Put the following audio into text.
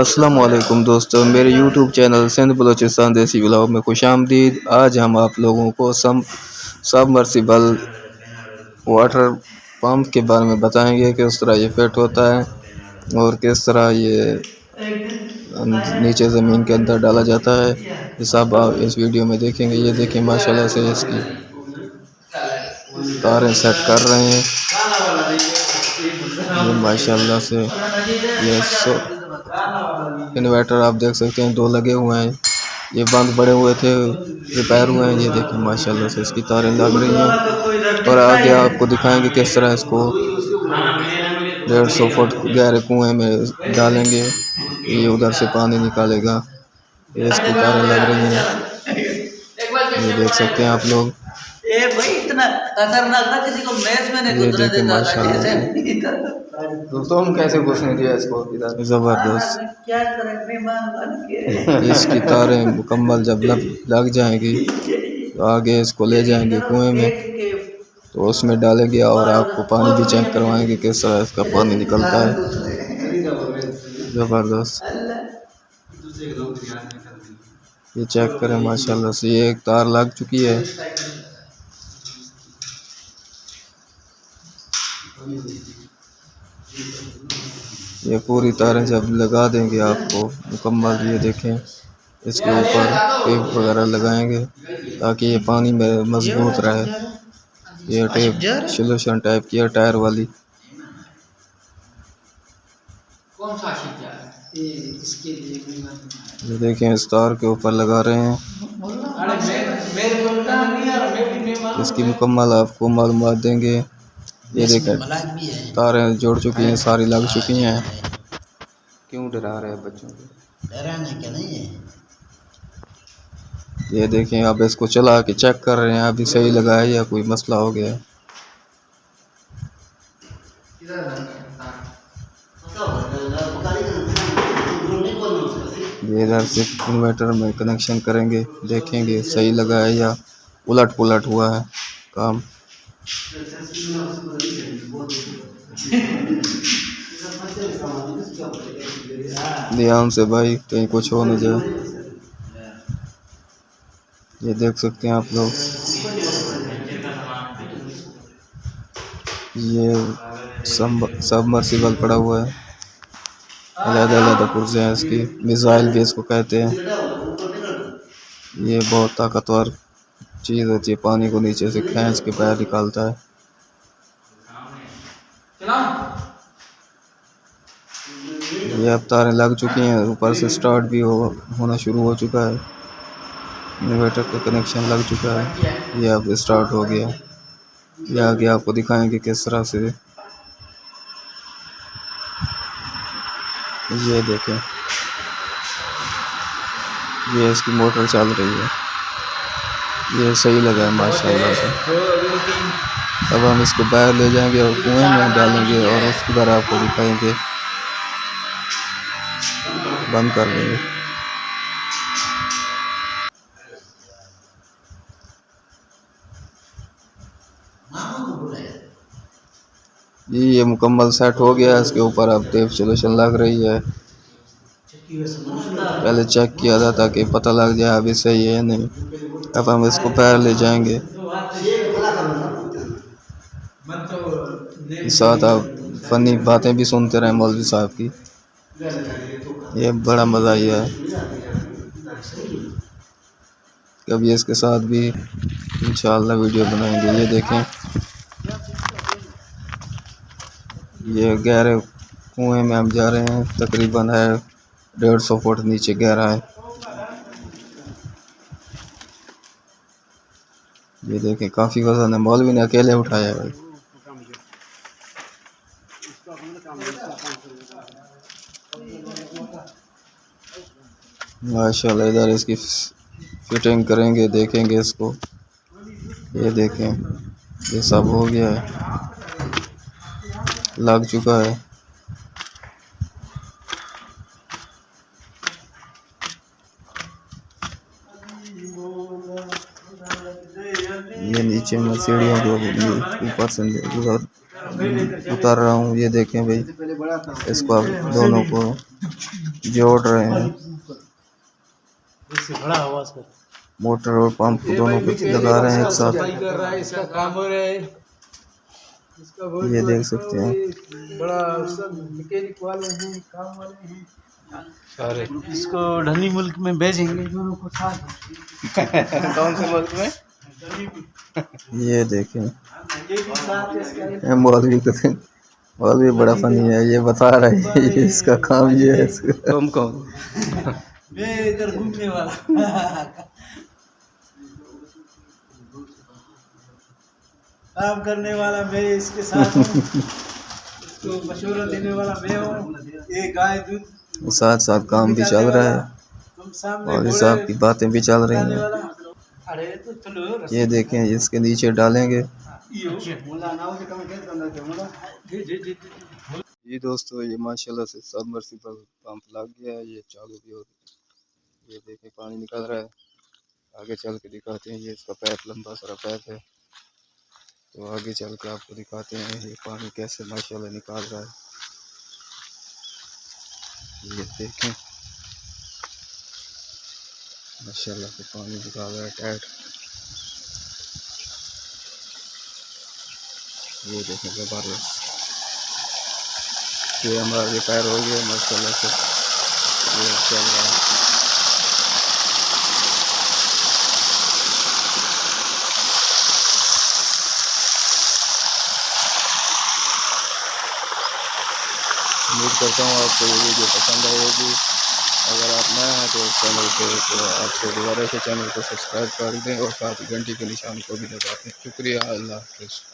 अस्सलाम वालेकुम दोस्तों, मेरे यूट्यूब चैनल सिंध बलोचिस्तान देसी व्लॉग में खुशामदीद। आज हम आप लोगों को सबमर्सिबल वाटर पंप के बारे में बताएंगे कि किस तरह ये फिट होता है और किस तरह ये नीचे ज़मीन के अंदर डाला जाता है। ये सब आप इस वीडियो में देखेंगे। ये देखें माशाल्लाह से इसकी तारें सेट कर रहे हैं। ये माशाल्लाह से ये इन्वर्टर आप देख सकते हैं, 2 लगे हुए हैं। ये बंद पड़े हुए थे, रिपेयर हुए हैं। ये देखिए माशाल्लाह से इसकी तारें लग रही हैं और आगे आपको दिखाएंगे किस तरह इसको 150 फुट गहरे कुएं में डालेंगे। ये उधर से पानी निकालेगा। ये इसकी तारें लग रही हैं, ये देख सकते हैं आप लोग। इतना खतरनाक था, किसी को मैच में नहीं ये देखिए माशाल्लाह से दोस्तों, हम कैसे घुसने दिया इसको इधर, जबरदस्त। क्या करें, मेहमान बन के इसकी तारें मुकम्मल जब लग जाएंगी तो आगे इसको ले जाएंगे कुएं में, तो उसमें डालेंगे और आपको पानी भी चेक करवाएंगे किस तरह इसका पानी निकलता है। जबरदस्त, ये चेक करें माशाल्लाह से। ये एक तार लग चुकी है। ये पूरी तारें जब लगा देंगे आपको मुकम्मल, ये देखें इसके ऊपर टेप वगैरह लगाएंगे ताकि ये पानी में मजबूत रहे। ये टेप सोल्यूशन टाइप की है, टायर वाली। ये देखें इस तार के ऊपर लगा रहे हैं। इसकी मुकम्मल आपको मालूमात देंगे। ये देखें तारें जुड़ चुकी हैं, सारी लग चुकी हैं। क्यों डरा रहे हैं बच्चों को? डराने के नहीं है। ये देखें अब इसको चला के चेक कर रहे हैं अभी सही लगा है या कोई मसला हो गया है। ये इधर से इन्वर्टर में कनेक्शन करेंगे, देखेंगे सही लगा है या उलट पुलट हुआ है काम। ध्यान से भाई, कहीं कुछ हो न जाए। ये देख सकते हैं आप लोग, ये सबमर्सिबल पड़ा हुआ है। अलग-अलग पुर्जे हैं इसकी, मिसाइल भी इसको कहते हैं। ये बहुत ताकतवर चीज़ होती है, पानी को नीचे से खींच के बाहर निकालता है। ये अब तारें लग चुकी हैं, ऊपर से स्टार्ट भी होना शुरू हो चुका है। इन्वर्टर का कनेक्शन लग चुका है, ये अब स्टार्ट हो गया। ये आगे आपको दिखाएंगे किस तरह से। ये देखें, ये इसकी मोटर चल रही है। ये सही लगा है माशाल्लाह से। अब हम इसको बाहर ले जाएंगे और कुएं में डालेंगे और उसके बाद आपको दिखाएंगे। बंद कर देंगे। ये मुकम्मल सेट हो गया। इसके ऊपर अब टेप सोल्यूशन लग रही है। पहले चेक किया था ताकि पता लग जाए अभी सही है नहीं। अब हम इसको बाहर ले जाएंगे। साथ आप फनी बातें भी सुनते रहे मौलवी साहब की। ये बड़ा मज़ा आया है। कभी इसके साथ भी इंशाअल्लाह वीडियो बनाएंगे। ये देखें, ये गहरे कुएं में हम जा रहे हैं। तकरीबन है 150 फुट नीचे गहरा है। ये देखें काफ़ी वजन है, मौलवी ने अकेले उठाया है भाई। माशाल्लाह, इधर इसकी फिटिंग करेंगे, देखेंगे इसको। ये देखें, ये सब हो गया है, लग चुका है। ये नीचे मैं सीढ़ियों को ऊपर से उतर रहा हूँ। ये देखें भाई, इसको आप दोनों को जोड़ रहे हैं। इससे बड़ा आवाज कर मोटर और पंप को दोनों को लगा रहे हैं एक साथ। कर रहा है, इसका काम हो रहा है। इसका ये देख सकते हैं बड़ा सब मैकेनिक वाले हैं, काम वाले हैं सारे। इसको ढनी मुल्क में भेजेंगे दोनों को साथ। कौन से मुल्क में? ये देखें ये भी साथ है इसका। ये मौलवी बड़ा फनी है, ये बता रहा है ये इसका काम ये है इसका। कौन कौन मैं इधर घूमने वाला काम करने वाला मैं इसके साथ हूँ। इसको मशवरा देने वाला मैं हूँ। ये गाय दूध साथ साथ काम भी चल रहा है तुम सामने और हिसाब की बातें भी चल रही हैं। अरे तो चलो ये देखें इसके नीचे डालेंगे। ये दोस्तों ये माशाल्लाह से सबमर्सिबल पंप लग गया है, ये चालू भी हो गया। ये देखें पानी निकल रहा है, आगे चल के दिखाते हैं। ये इसका पाइप लंबा सारा पाइप है, तो आगे चल के आपको दिखाते हैं ये पानी कैसे माशाल्लाह निकाल रहा है। ये देखें माशाल्लाह से पानी निकाल रहा है टाइट। ये देखें जबरदस्त, ये हमारा रिपेयर हो गया माशाल्लाह से, ये चल रहा है। उम्मीद करता हूँ आपको ये वीडियो पसंद आएगी। अगर आप नए हैं तो चैनल पे तो आपको दोबारा से चैनल को सब्सक्राइब कर दें और साथ ही घंटी के निशान को भी दबा दें। शुक्रिया, अल्लाह हाफ़िज़।